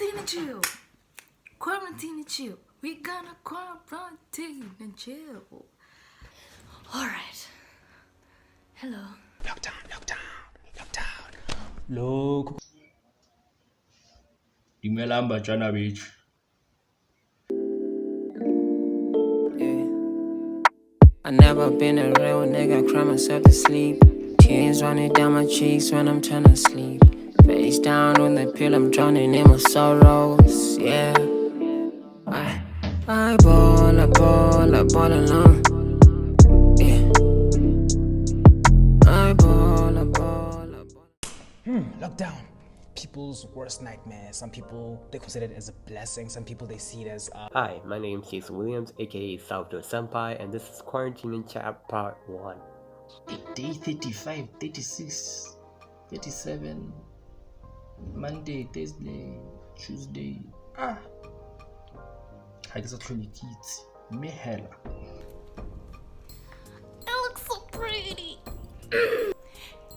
Quarantine and chill. Quarantine and chill. We gonna quarantine and chill. Alright. Hello. Lockdown. Look. Dumelang batjana beach. I never been a real nigga, cry myself to sleep. Tears running down my cheeks when I'm tryna sleep. Face down on the pill, I'm drowning in my sorrows, yeah. I ball alone. Yeah. I ball. Lockdown. People's worst nightmare. Some people, they consider it as a blessing. Some people, they see it as Hi, my name is Jason Williams, aka Salvador Senpai, and this is Quarantine in Chat Part 1. Day 35, 36, 37, Monday, Thursday, Tuesday. I guess that's really kids. Mehela. It looks so pretty.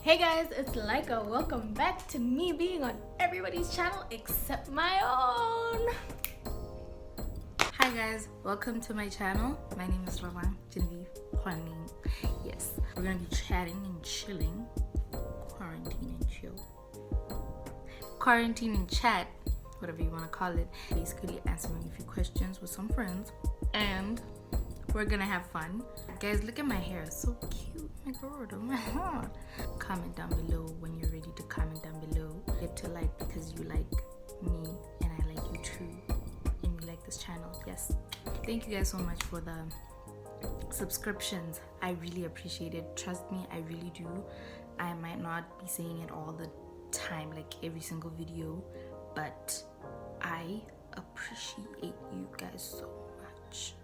Hey guys, it's Malaika. Welcome back to me being on everybody's channel except my own. Hi guys, welcome to my channel. My name is Rerang Genevieve. Yes, we're gonna be chatting and chilling. Quarantine and chill. Quarantine and chat, whatever you want to call it. Basically answering a few questions with some friends, and we're gonna have fun. Guys, look at my hair, it's so cute. My god, oh my god. Comment down below when you're ready to comment down below. Hit to like because you like me and I like you too, and you like this channel. Yes, thank you guys so much for the subscriptions. I really appreciate it. Trust me, I really do. I might not be saying it all the time, like every single video, but I appreciate you guys so much.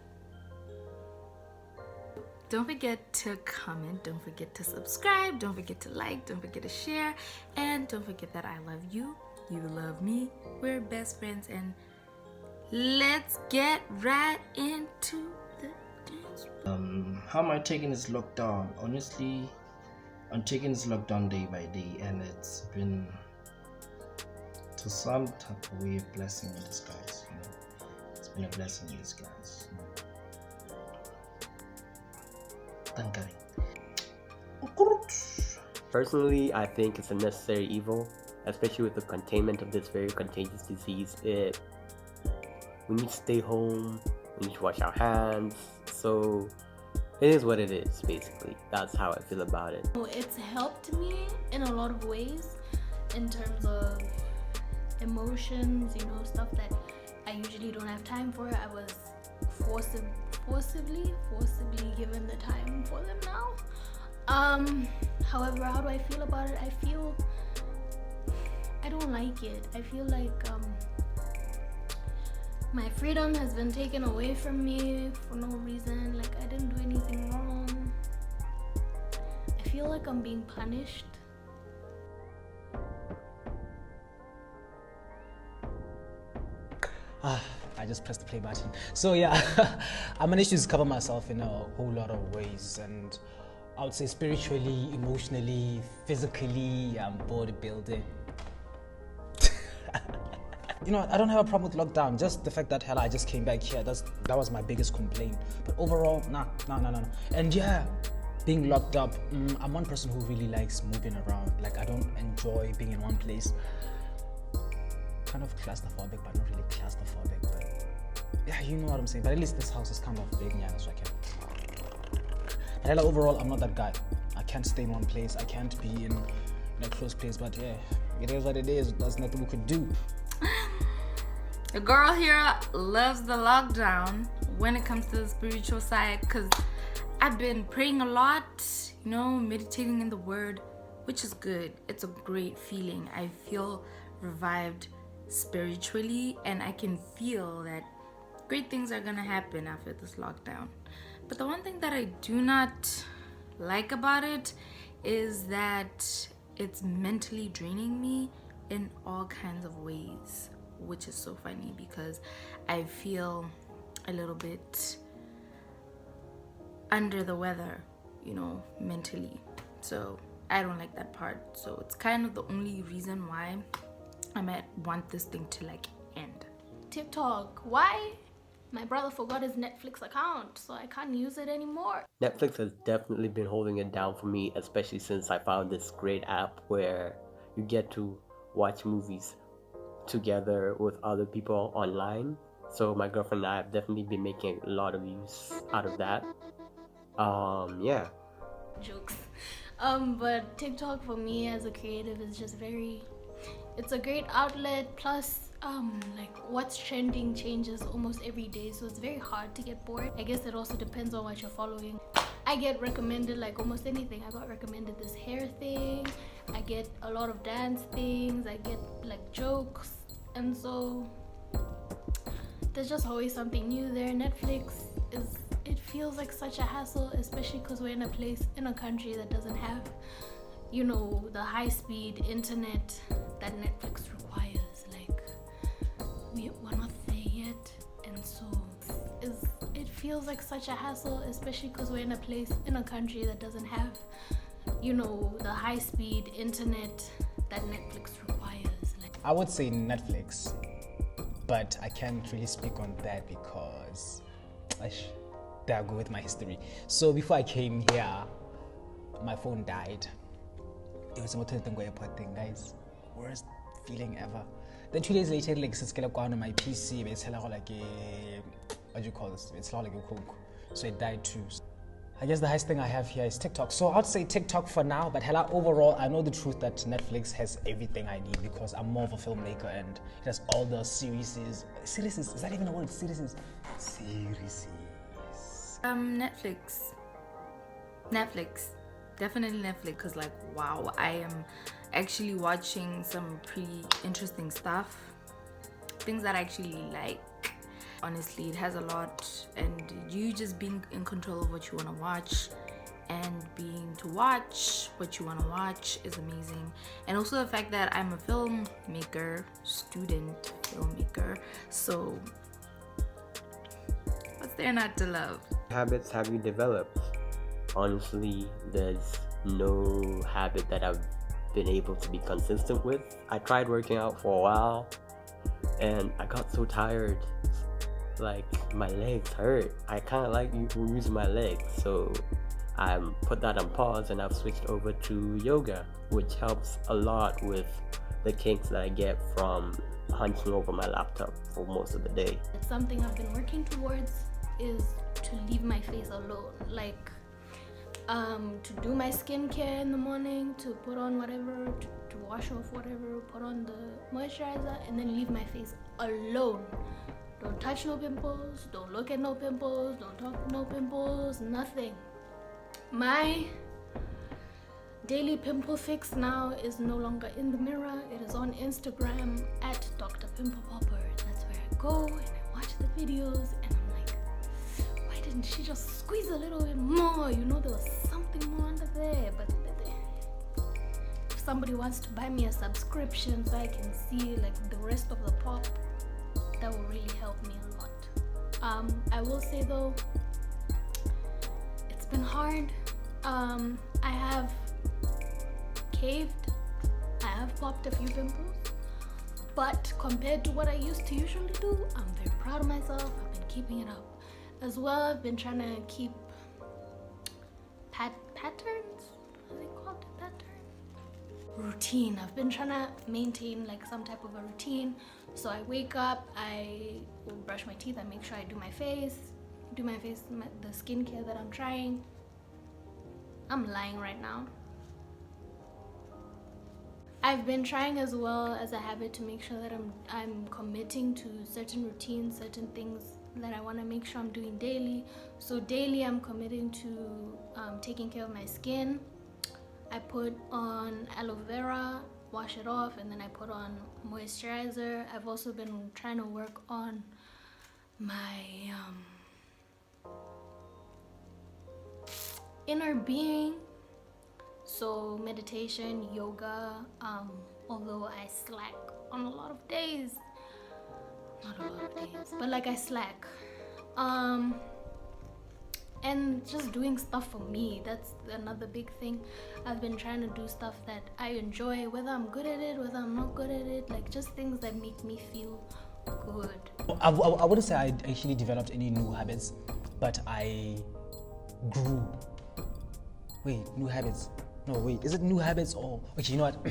Don't forget to comment, don't forget to subscribe, don't forget to like, don't forget to share, and don't forget that I love you, you love me, we're best friends, and let's get right into the dance. How am I taking this lockdown? Honestly, I'm taking this lockdown day by day, and it's been to some type of way a blessing in disguise. You know, it's been a blessing in disguise. You know. Personally, I think it's a necessary evil, especially with the containment of this very contagious disease. We need to stay home, we need to wash our hands, so it is what it is, basically. That's how I feel about it. It's helped me in a lot of ways in terms of emotions, you know, stuff that I usually don't have time for. I was forcibly given the time for them now. However, how do I feel about it? I don't like it. I feel like my freedom has been taken away from me for no reason. Like I didn't do anything wrong. I feel like I'm being punished. I just pressed the play button. So yeah, I managed to cover myself in a whole lot of ways, and I would say spiritually, emotionally, physically, bodybuilding. You know, I don't have a problem with lockdown. Just the fact that hell, I just came back here. That was my biggest complaint. But overall, nah. And yeah, being locked up, I'm one person who really likes moving around. Like I don't enjoy being in one place. Kind of claustrophobic, but not really claustrophobic. But yeah, you know what I'm saying. But at least this house is kind of big, yeah, so I can. But overall, I'm not that guy. I can't stay in one place. I can't be in a close place. But yeah, it is what it is. There's nothing we could do. The girl here loves the lockdown when it comes to the spiritual side, because I've been praying a lot, you know, meditating in the word, which is good. It's a great feeling. I feel revived spiritually, and I can feel that great things are gonna happen after this lockdown. But the one thing that I do not like about it is that it's mentally draining me in all kinds of ways, which is so funny because I feel a little bit under the weather, you know, mentally. So I don't like that part. So it's kind of the only reason why I might want this thing to like End. TikTok. Why? My brother forgot his Netflix account, so I can't use it anymore. Netflix has definitely been holding it down for me, especially since I found this great app where you get to watch movies together with other people online. So my girlfriend and I have definitely been making a lot of use out of that. Yeah. Jokes. But TikTok for me as a creative is just it's a great outlet. Plus, like what's trending changes almost every day, so it's very hard to get bored. I guess it also depends on what you're following. I get recommended like almost anything. I got recommended this hair thing, I get a lot of dance things, I get like jokes, and so there's just always something new there. Netflix it feels like such a hassle, especially because we're in a country that doesn't have, you know, the high-speed internet that Netflix requires. Like we're not there yet, and so it feels like such a hassle, especially because we're in a country that doesn't have, you know, the high-speed internet that Netflix requires. Like, I would say Netflix, but I can't really speak on that because there I go with my history. So before I came here, my phone died. It was about the airport thing, guys. Worst feeling ever. Then 2 days later, like it's on my PC, it's like a, what do you call this? It's like a cook. So it died too. I guess the highest thing I have here is TikTok. So I'd say TikTok for now, but hella overall, I know the truth that Netflix has everything I need because I'm more of a filmmaker and it has all the series. Is that even a word? Series. Netflix. Definitely Netflix, because like, wow, I am actually watching some pretty interesting stuff. Things that I actually like. Honestly, it has a lot, and you just being in control of what you want to watch and being to watch what you want to watch is amazing. And also the fact that I'm a student filmmaker, so what's there not to love? Habits have you developed? Honestly, there's no habit that I've been able to be consistent with. I tried working out for a while and I got so tired. Like my legs hurt. I kind of like using my legs, so I put that on pause and I've switched over to yoga, which helps a lot with the kinks that I get from hunching over my laptop for most of the day. It's something I've been working towards is to leave my face alone, like to do my skincare in the morning, to put on whatever, to wash off whatever, put on the moisturizer, and then leave my face alone. Don't touch no pimples, don't look at no pimples, don't talk no pimples, nothing. My daily pimple fix now is no longer in the mirror. It is on Instagram at Dr. Pimple Popper. That's where I go and I watch the videos and I'm like, why didn't she just squeeze a little bit more? You know, there was something more under there. But if somebody wants to buy me a subscription so I can see like the rest of the pop, that will really help me a lot. I will say though, it's been hard. I have caved, I have popped a few pimples, but compared to what I used to usually do, I'm very proud of myself. I've been keeping it up. As well, I've been trying to keep patterns, what do they call it, pattern? Routine. I've been trying to maintain like some type of a routine. So I wake up, I will brush my teeth, I make sure I do my face, the skincare that I'm trying. I'm lying right now. I've been trying as well as a habit to make sure that I'm committing to certain routines, certain things that I want to make sure I'm doing daily. So daily I'm committing to taking care of my skin. I put on aloe vera, wash it off, and then I put on moisturizer. I've also been trying to work on my inner being, so meditation, yoga, although I slack on a lot of days, not a lot of days, but like I slack, and just doing stuff for me. That's another big thing. I've been trying to do stuff that I enjoy, whether I'm good at it, whether I'm not good at it, like just things that make me feel good. I wouldn't say I actually developed any new habits, but I grew. Wait, new habits? No, wait, is it new habits or... Okay, you know what?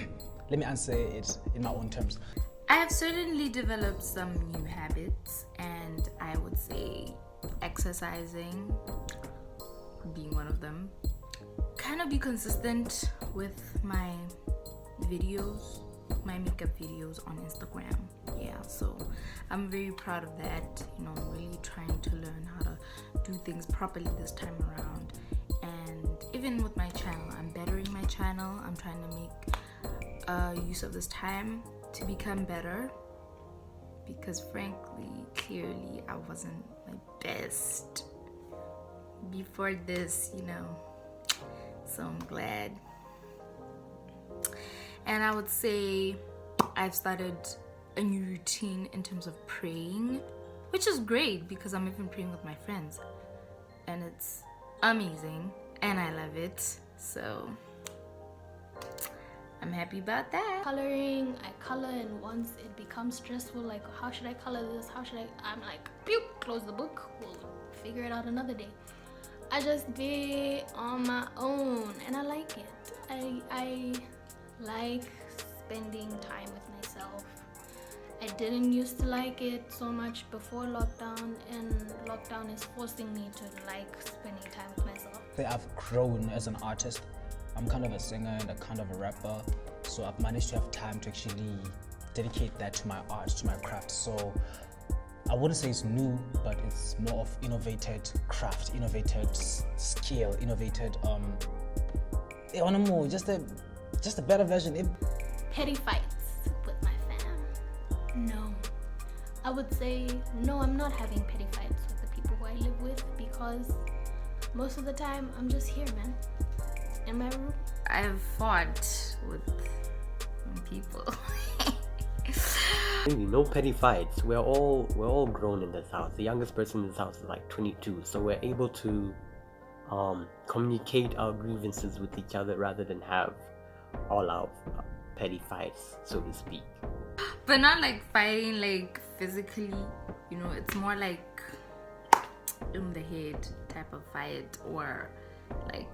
Let me answer it in my own terms. I have certainly developed some new habits, and I would say exercising being one of them. Kind of be consistent with my videos, my makeup videos on Instagram. Yeah, so I'm very proud of that. You know, I'm really trying to learn how to do things properly this time around. And even with my channel, I'm bettering my channel. I'm trying to make use of this time to become better, because frankly, clearly, I wasn't my best before this, you know. So I'm glad. And I would say I've started a new routine in terms of praying, which is great because I'm even praying with my friends, and it's amazing and I love it. So I'm happy about that. Coloring, I color, and once it becomes stressful, like how should I color this, I'm like, pew, close the book, we'll figure it out another day. I just be on my own and I like it. I like spending time with myself. I didn't used to like it so much before lockdown, and lockdown is forcing me to like spending time with myself. I've grown as an artist. I'm kind of a singer and a kind of a rapper, so I've managed to have time to actually dedicate that to my art, to my craft. So I wouldn't say it's new, but it's more of innovated craft, innovated skill, innovated just a better version. Petty fights with my fam. No. I would say no, I'm not having petty fights with the people who I live with, because most of the time I'm just here, man. In my room. I've fought with some people. No petty fights. We're all grown in this house. The youngest person in this house is like 22, so we're able to communicate our grievances with each other rather than have all our petty fights, so to speak. But not like fighting like physically, you know, it's more like in the head type of fight, or like,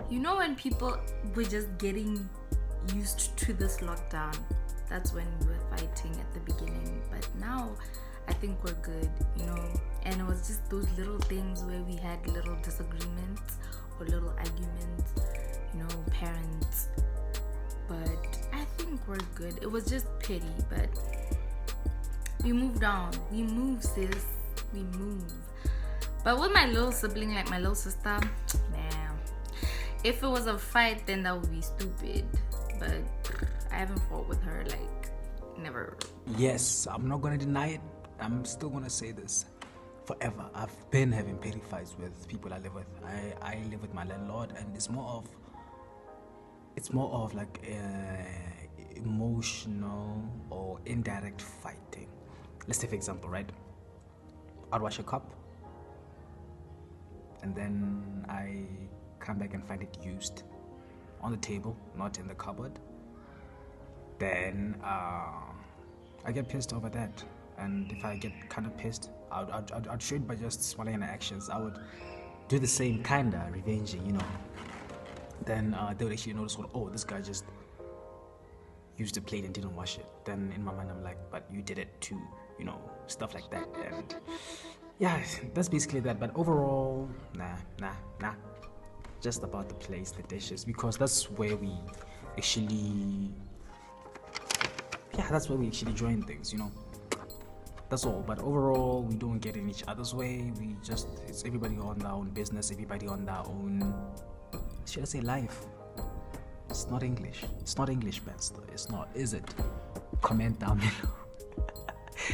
you know, when people were just getting used to this lockdown, that's when we were fighting at the beginning. But now I think we're good, you know. And it was just those little things where we had little disagreements or little arguments, you know, parents. But I think we're good. It was just petty, but we moved on. We move, sis. We move. But with my little sibling, like my little sister, man, if it was a fight, then that would be stupid. But I haven't fought with her, like, never. Yes, I'm not gonna deny it. I'm still gonna say this. Forever, I've been having petty fights with people I live with. I live with my landlord, and it's more of like emotional or indirect fighting. Let's take an example, right? I'd wash a cup, and then I come back and find it used on the table, not in the cupboard. Then I get pissed over that, and if I get kind of pissed, I'd show it by just smiling in actions. I would do the same, kinda revenging, you know. Then they would actually notice, oh, this guy just used the plate and didn't wash it. Then in my mind, I'm like, but you did it too, you know, stuff like that. And yeah, that's basically that. But overall, nah. Just about the place, the dishes, because that's where we actually, that's where we actually join things, you know. That's all. But overall, we don't get in each other's way. It's everybody on their own business, everybody on their own, should I say, life. It's not English. It's not English, Benstar. It's not, is it? Comment down below.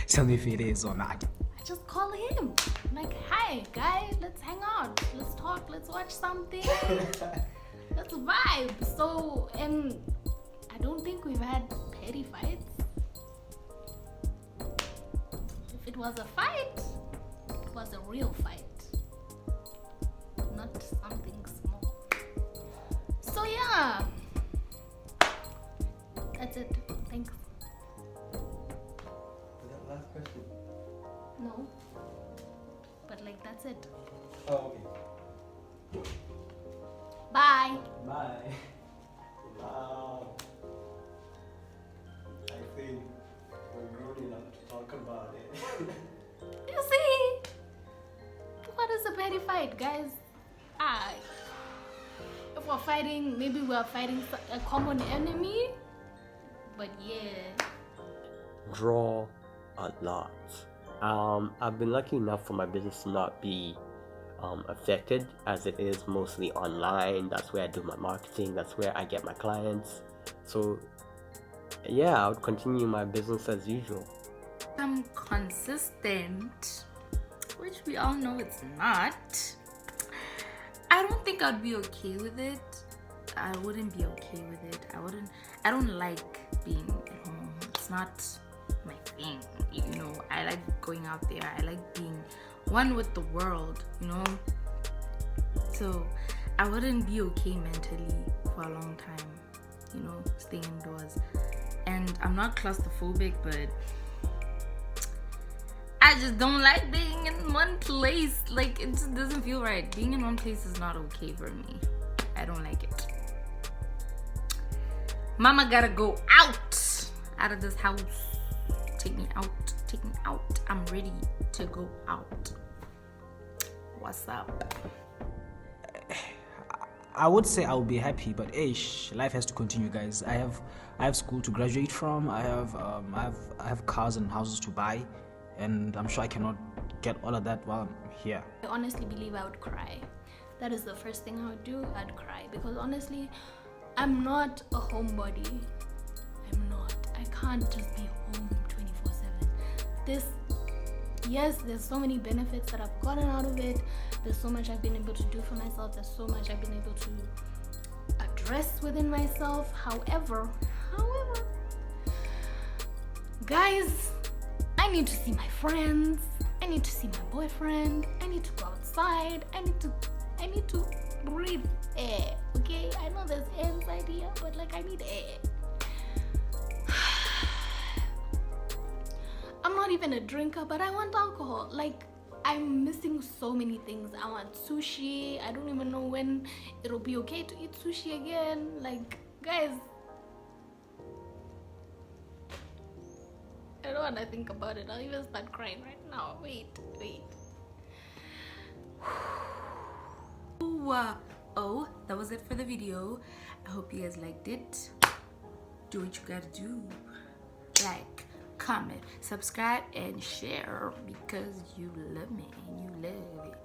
Tell me if it is or not. I just call him. I'm like, hi guys, let's hang out. Let's talk. Let's watch something. Let's vibe. So, I don't think we've had petty fights. If it was a fight, it was a real fight. Not something small. So yeah. That's it. Thanks. question? No. But like that's it. Oh, okay. Bye. Bye. Wow. I think we're grown enough to talk about it. You see? What is a petty fight, guys? If we're fighting, maybe we're fighting a common enemy. But yeah. Draw a lot. I've been lucky enough for my business to not be affected, as it is mostly online. That's where I do my marketing, that's where I get my clients. So yeah, I would continue my business as usual. I'm consistent, which we all know it's not. I don't think I'd be okay with it. I wouldn't be okay with it. I don't like being at home. It's not my thing, you know. I like going out there. I like being one with the world, you know. So I wouldn't be okay mentally for a long time, you know, staying indoors. And I'm not claustrophobic, but I just don't like being in one place. Like, it just doesn't feel right. Being in one place is not okay for me. I don't like it. Mama gotta go out of this house. Take me out. Take me out. I'm ready to go out. What's up? I would say I would be happy, but life has to continue, guys. I have school to graduate from. I have cars and houses to buy, and I'm sure I cannot get all of that while I'm here. I honestly believe I would cry. That is the first thing I would do. I'd cry because honestly, I'm not a homebody. I'm not. I can't just be home 24/7. Yes, there's so many benefits that I've gotten out of it. There's so much I've been able to do for myself. There's so much I've been able to address within myself. However, guys, I need to see my friends. I need to see my boyfriend. I need to go outside. I need to breathe air. Okay, I know there's air inside here, but like I need air. I'm not even a drinker, but I want alcohol. Like, I'm missing so many things. I want sushi. I don't even know when it'll be okay to eat sushi again. Like, guys, I don't want to think about it. I'll even start crying right now. Wait. Oh, that was it for the video. I hope you guys liked it. Do what you gotta do. Like, comment, subscribe, and share because you love me and you love it.